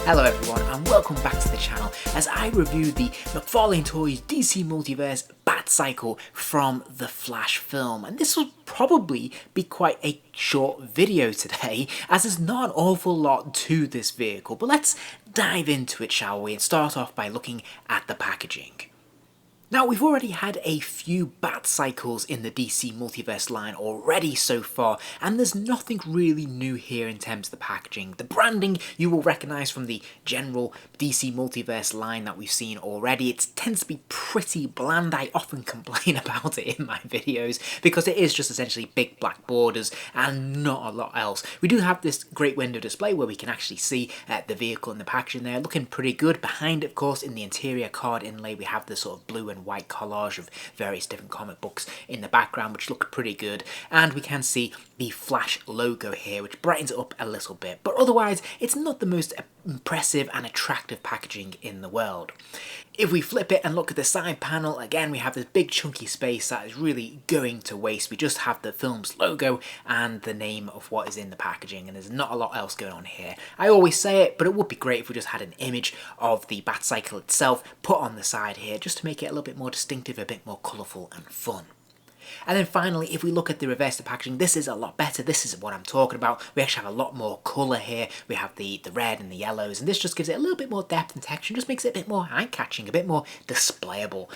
Hello everyone and welcome back to the channel as I review the McFarlane Toys DC Multiverse Batcycle from the Flash film. And this will probably be quite a short video today as there's not an awful lot to this vehicle. But let's dive into it, shall we, and start off by looking at the packaging. Now, we've already had a few Batcycles in the DC Multiverse line already so far, and there's nothing really new here in terms of the packaging. The branding you will recognise from the general DC Multiverse line that we've seen already. It tends to be pretty bland. I often complain about it in my videos because it is just essentially big black borders and not a lot else. We do have this great window display where we can actually see the vehicle in the packaging there, looking pretty good. Behind it, of course, in the interior card inlay, we have the sort of blue and white collage of various different comic books in the background, which look pretty good, and we can see the Flash logo here, which brightens it up a little bit, but otherwise it's not the most impressive and attractive packaging in the world. If we flip it and look at the side panel, again we have this big chunky space that is really going to waste. We just have the film's logo and the name of what is in the packaging, and there's not a lot else going on here. I always say it, but it would be great if we just had an image of the Batcycle itself put on the side here, just to make it a little bit more distinctive, a bit more colourful and fun. And then finally, if we look at the reverse of the packaging, this is a lot better. This is what I'm talking about. We actually have a lot more colour here. We have the red and the yellows, and this just gives it a little bit more depth and texture, and just makes it a bit more eye-catching, a bit more displayable.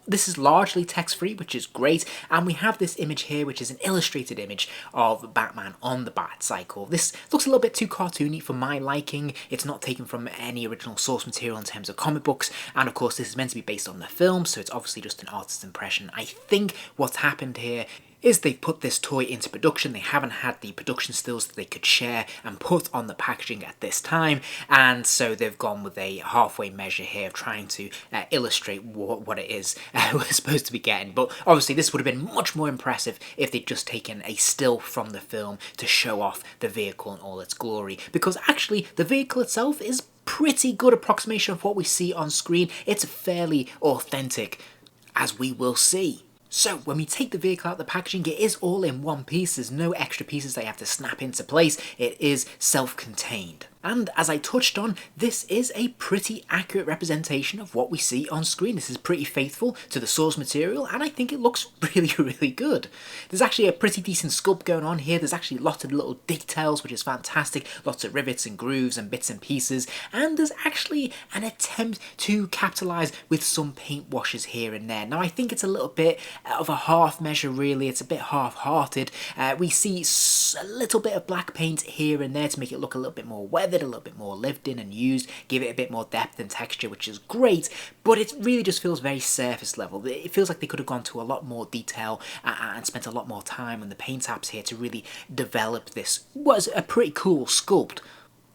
This is largely text-free, which is great, and we have this image here, which is an illustrated image of Batman on the Batcycle. This looks a little bit too cartoony for my liking. It's not taken from any original source material in terms of comic books, and of course this is meant to be based on the film, so it's obviously just an artist's impression. I think what's happened here is they put this toy into production. They haven't had the production stills that they could share and put on the packaging at this time, and so they've gone with a halfway measure here of trying to illustrate what it is we're supposed to be getting. But obviously this would have been much more impressive if they'd just taken a still from the film to show off the vehicle in all its glory, because actually the vehicle itself is pretty good approximation of what we see on screen. It's fairly authentic, as we will see. So when we take the vehicle out of the packaging, it is all in one piece. There's no extra pieces that you have to snap into place. It is self-contained. And as I touched on, this is a pretty accurate representation of what we see on screen. This is pretty faithful to the source material, and I think it looks really good. There's actually a pretty decent sculpt going on here. There's actually lots of little details, which is fantastic. Lots of rivets and grooves and bits and pieces. And there's actually an attempt to capitalize with some paint washes here and there. Now, I think it's a little bit of a half measure, really. It's a bit half-hearted. We see a little bit of black paint here and there to make it look a little bit more weathered, a little bit more lived in and used, give it a bit more depth and texture, which is great, but it really just feels very surface level. It feels like they could have gone to a lot more detail and spent a lot more time on the paint apps here to really develop this. Was a pretty cool sculpt.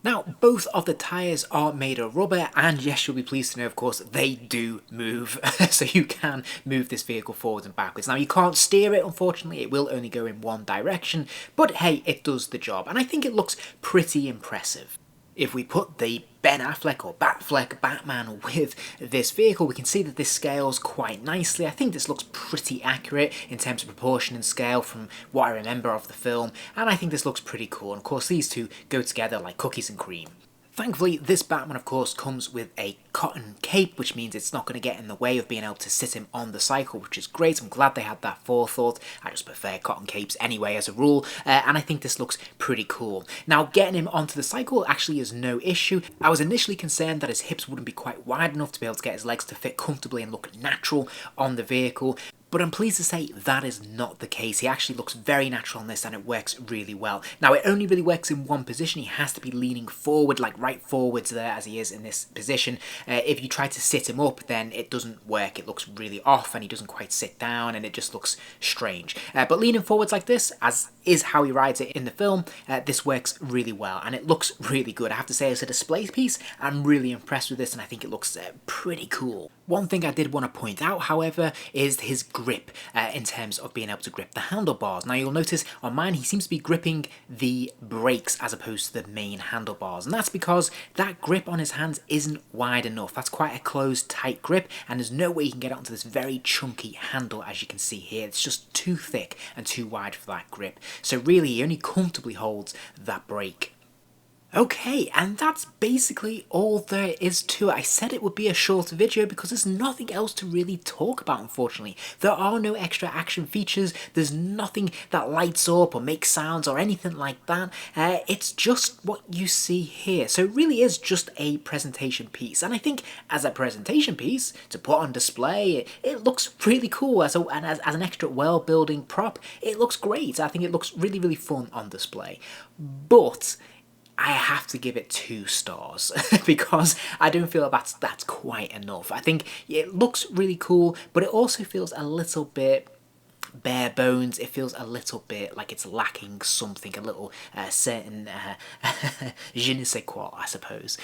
Now, both of the tyres are made of rubber, and yes, you'll be pleased to know, of course, they do move. So you can move this vehicle forwards and backwards. Now, you can't steer it, unfortunately. It will only go in one direction, but hey, it does the job, and I think it looks pretty impressive. If we put the Ben Affleck or BatFleck Batman with this vehicle, we can see that this scales quite nicely. I think this looks pretty accurate in terms of proportion and scale from what I remember of the film, and I think this looks pretty cool. And of course, these two go together like cookies and cream. Thankfully, this Batman, of course, comes with a cotton cape, which means it's not going to get in the way of being able to sit him on the cycle, which is great. I'm glad they had that forethought. I just prefer cotton capes anyway, as a rule, and I think this looks pretty cool. Now, getting him onto the cycle actually is no issue. I was initially concerned that his hips wouldn't be quite wide enough to be able to get his legs to fit comfortably and look natural on the vehicle, but I'm pleased to say that is not the case. He actually looks very natural on this, and it works really well. Now, it only really works in one position. He has to be leaning forward, like right forwards there, as he is in this position. If you try to sit him up, then it doesn't work. It looks really off, and he doesn't quite sit down, and it just looks strange. But leaning forwards like this, as is how he rides it in the film, this works really well, and it looks really good. I have to say, as a display piece, I'm really impressed with this, and I think it looks pretty cool. One thing I did want to point out, however, is his grip in terms of being able to grip the handlebars. Now, you'll notice on mine, he seems to be gripping the brakes as opposed to the main handlebars, and that's because that grip on his hands isn't wide enough. That's quite a closed, tight grip, and there's no way you can get onto this very chunky handle, as you can see here. It's just too thick and too wide for that grip. So really, he only comfortably holds that brake. Okay, and that's basically all there is to it. I said it would be a short video because there's nothing else to really talk about, unfortunately. There are no extra action features, there's nothing that lights up or makes sounds or anything like that. It's just what you see here. So it really is just a presentation piece. And I think as a presentation piece, to put on display, it looks really cool. As an extra world-building prop, it looks great. I think it looks really, really fun on display. But I have to give it 2 stars because I don't feel that's quite enough. I think it looks really cool, but it also feels a little bit bare bones. It feels a little bit like it's lacking something, a little certain je ne sais quoi, I suppose.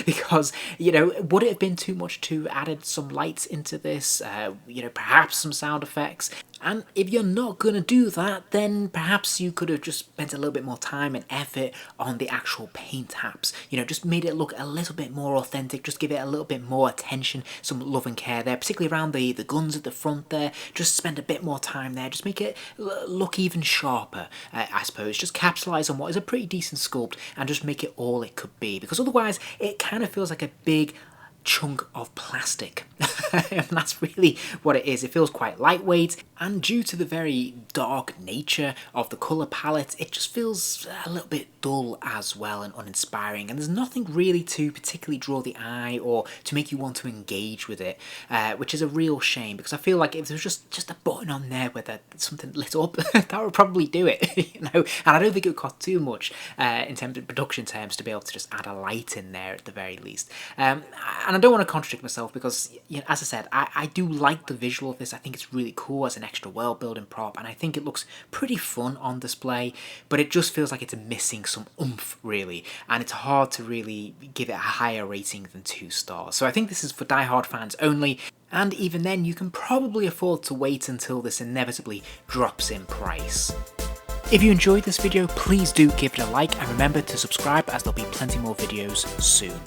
Because, you know, would it have been too much to added some lights into this? You know, perhaps some sound effects. And if you're not going to do that, then perhaps you could have just spent a little bit more time and effort on the actual paint apps. You know, just made it look a little bit more authentic, just give it a little bit more attention, some love and care there, particularly around the guns at the front there. Just spend a bit more time there, just make it look even sharper, I suppose. Just capitalise on what is a pretty decent sculpt and just make it all it could be. Because otherwise, it kind of feels like a big chunk of plastic. And that's really what it is. It feels quite lightweight, and due to the very dark nature of the colour palette, it just feels a little bit dull as well and uninspiring, and there's nothing really to particularly draw the eye or to make you want to engage with it, which is a real shame, because I feel like if there was just a button on there where something lit up, that would probably do it, you know. And I don't think it would cost too much in terms of production terms to be able to just add a light in there at the very least. And I don't want to contradict myself because, you know, as I said, I do like the visual of this. I think it's really cool as an extra world building prop, and I think it looks pretty fun on display, but it just feels like it's missing some oomph, really, and it's hard to really give it a higher rating than 2 stars. So I think this is for die-hard fans only, and even then you can probably afford to wait until this inevitably drops in price. If you enjoyed this video, please do give it a like, and remember to subscribe as there'll be plenty more videos soon.